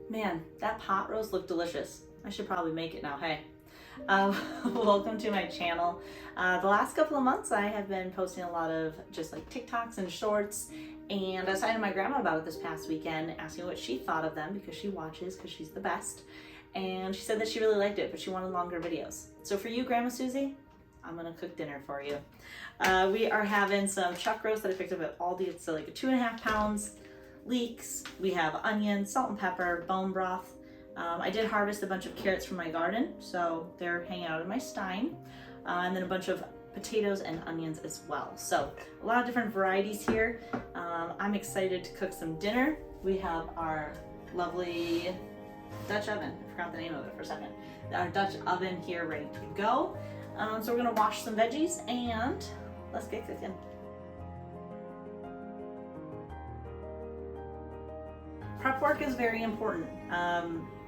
Man, that pot roast looked delicious. I should probably make it now, hey. Welcome to my channel. The last couple of months I have been posting a lot of just like TikToks and shorts, and I was talking to my grandma about it this past weekend, asking what she thought of them because she watches, because she's the best. And she said that she really liked it, but she wanted longer videos. So for you, Grandma Susie, I'm gonna cook dinner for you. We are having some chuck roast that I picked up at Aldi. It's like 2.5 pounds. Leeks, we have onions, salt and pepper, bone broth. I did harvest a bunch of carrots from my garden, so they're hanging out in my stein. And then a bunch of potatoes and onions as well. So a lot of different varieties here. I'm excited to cook some dinner. We have our lovely Dutch oven. I forgot the name of it for a second. Our Dutch oven here ready to go. So we're gonna wash some veggies and let's get cooking. Prep work is very important.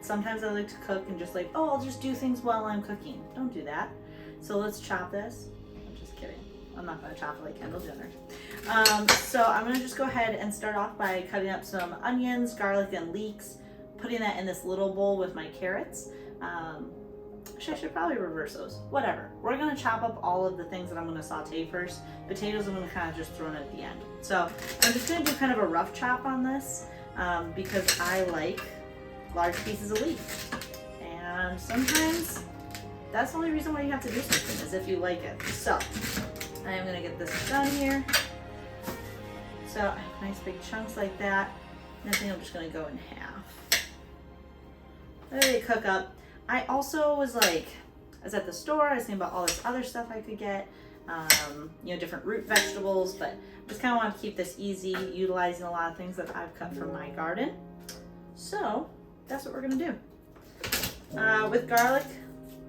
Sometimes I like to cook and just like, oh, I'll just do things while I'm cooking. Don't do that. So let's chop this. I'm just kidding. I'm not gonna chop it like Kendall Jenner. So I'm gonna just go ahead and start off by cutting up some onions, garlic, and leeks, putting that in this little bowl with my carrots. I should probably reverse those. Whatever. We're gonna chop up all of the things that I'm gonna saute first. Potatoes I'm gonna kind of just throw in at the end. So I'm just gonna do kind of a rough chop on this. Because I like large pieces of leaf. And sometimes that's the only reason why you have to do something, is if you like it. So I am gonna get this done here. So I have nice big chunks like that. And I think I'm just gonna go in half. Let it cook up. I also was like, I was at the store, I was thinking about all this other stuff I could get. You know, different root vegetables, but just kind of want to keep this easy, utilizing a lot of things that I've cut from my garden. So that's what we're gonna do. With garlic,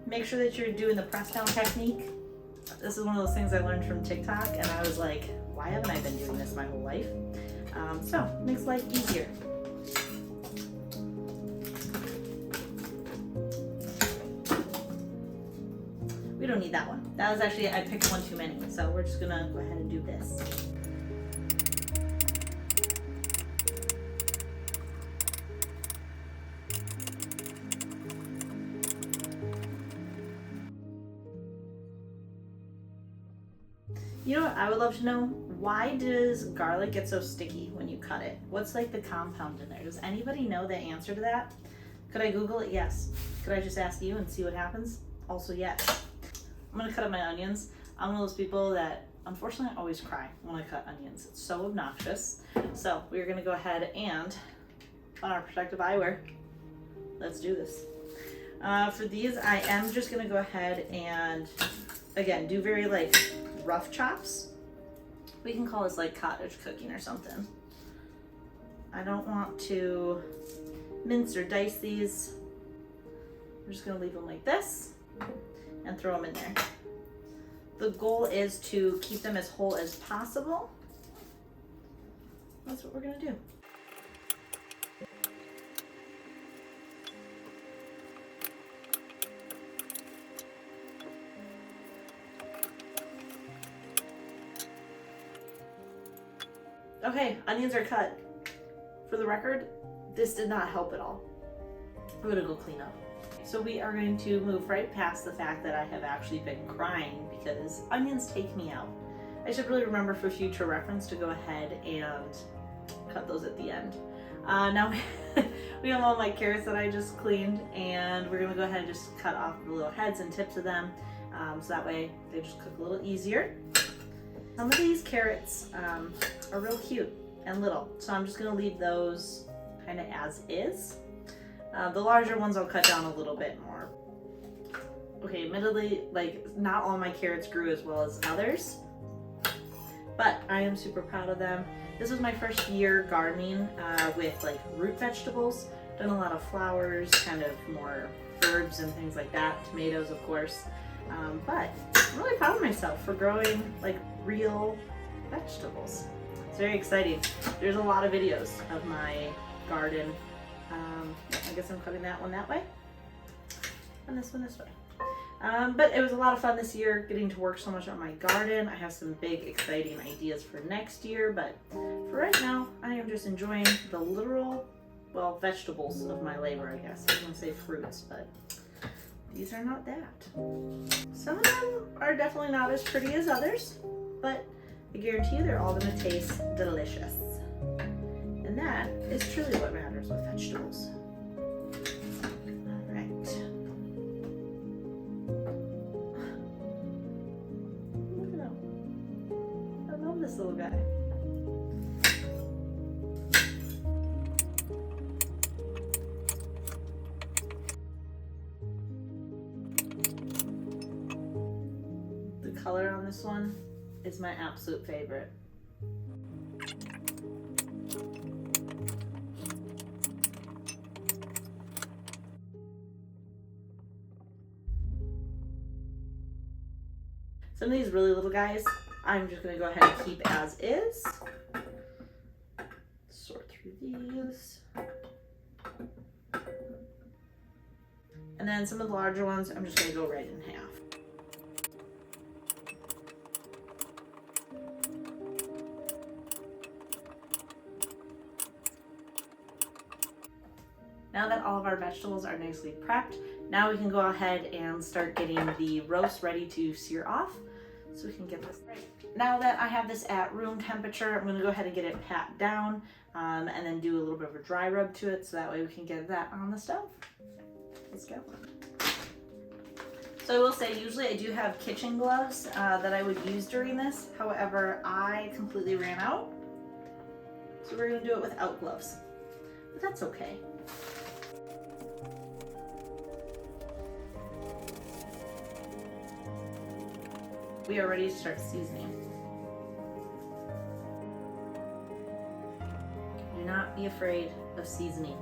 make sure that you're doing the press down technique. This is one of those things I learned from TikTok, and I was like, why haven't I been doing this my whole life? So it makes life easier. We don't need that one. That was actually, I picked one too many, so we're just gonna go ahead and do this. You know what I would love to know? Why does garlic get so sticky when you cut it? What's like the compound in there? Does anybody know the answer to that? Could I Google it? Yes. Could I just ask you and see what happens? Also, yes. I'm gonna cut up my onions. I'm one of those people that unfortunately I always cry when I cut onions. It's so obnoxious. So we're gonna go ahead and, on our protective eyewear, let's do this. For these, I am just gonna go ahead and, again, do very like rough chops. We can call this like cottage cooking or something. I don't want to mince or dice these. I'm just gonna leave them like this and throw them in there. The goal is to keep them as whole as possible. That's what we're gonna do. Okay, onions are cut. For the record, this did not help at all. I'm gonna go clean up. So we are going to move right past the fact that I have actually been crying because onions take me out. I should really remember for future reference to go ahead and cut those at the end. Now we have all my carrots that I just cleaned, and we're gonna go ahead and just cut off the little heads and tips of them, so that way they just cook a little easier. Some of these carrots are real cute and little, so I'm just gonna leave those kind of as is. The larger ones I'll cut down a little bit more. Okay, admittedly, like not all my carrots grew as well as others, but I am super proud of them. This was my first year gardening with like root vegetables. Done a lot of flowers, kind of more herbs and things like that. Tomatoes, of course. But I'm really proud of myself for growing like real vegetables. It's very exciting. There's a lot of videos of my garden. I guess I'm cutting that one that way and this one this way. But it was a lot of fun this year getting to work so much on my garden. I have some big exciting ideas for next year, but for right now I am just enjoying the literal well, vegetables of my labor, I guess. I was gonna say fruits, but these are not that. Some of them are definitely not as pretty as others, but I guarantee you they're all gonna taste delicious. And that is truly what matters with vegetables. All right. Look at him. I love this little guy. The color on this one is my absolute favorite. Some of these really little guys, I'm just gonna go ahead and keep as is. Sort through these. And then some of the larger ones, I'm just gonna go right in half. Now that all of our vegetables are nicely prepped, now we can go ahead and start getting the roast ready to sear off. So we can get this right. Now that I have this at room temperature, I'm gonna go ahead and get it pat down and then do a little bit of a dry rub to it so that way we can get that on the stove. Let's go. So I will say, usually I do have kitchen gloves that I would use during this. However, I completely ran out. So we're gonna do it without gloves, but that's okay. We are ready to start seasoning. Do not be afraid of seasoning.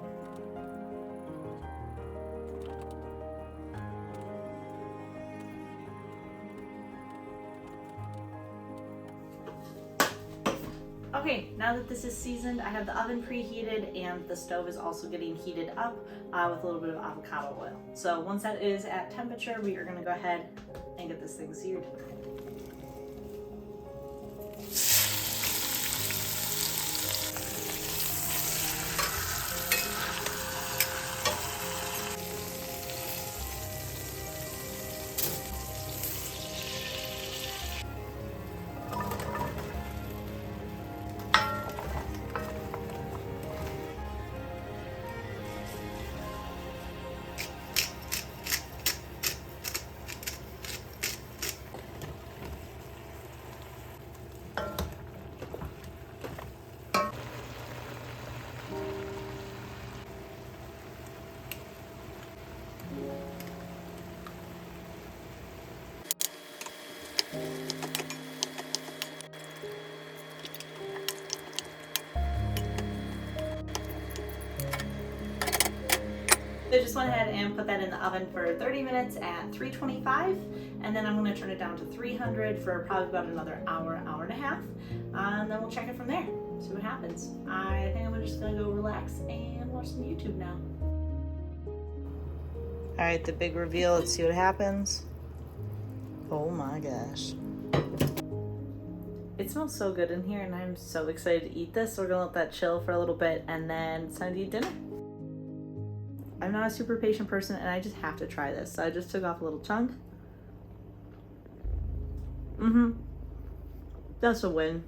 Okay, now that this is seasoned, I have the oven preheated and the stove is also getting heated up with a little bit of avocado oil. So once that is at temperature, we are gonna go ahead and get this thing seared. So I just went ahead and put that in the oven for 30 minutes at 325, and then I'm going to turn it down to 300 for probably about another hour, hour and a half, and then we'll check it from there, see what happens. I think I'm just going to go relax and watch some YouTube now. All right, the big reveal, let's see what happens. Oh my gosh. It smells so good in here and I'm so excited to eat this. So we're gonna let that chill for a little bit and then it's time to eat dinner. I'm not a super patient person and I just have to try this. So I just took off a little chunk. That's a win.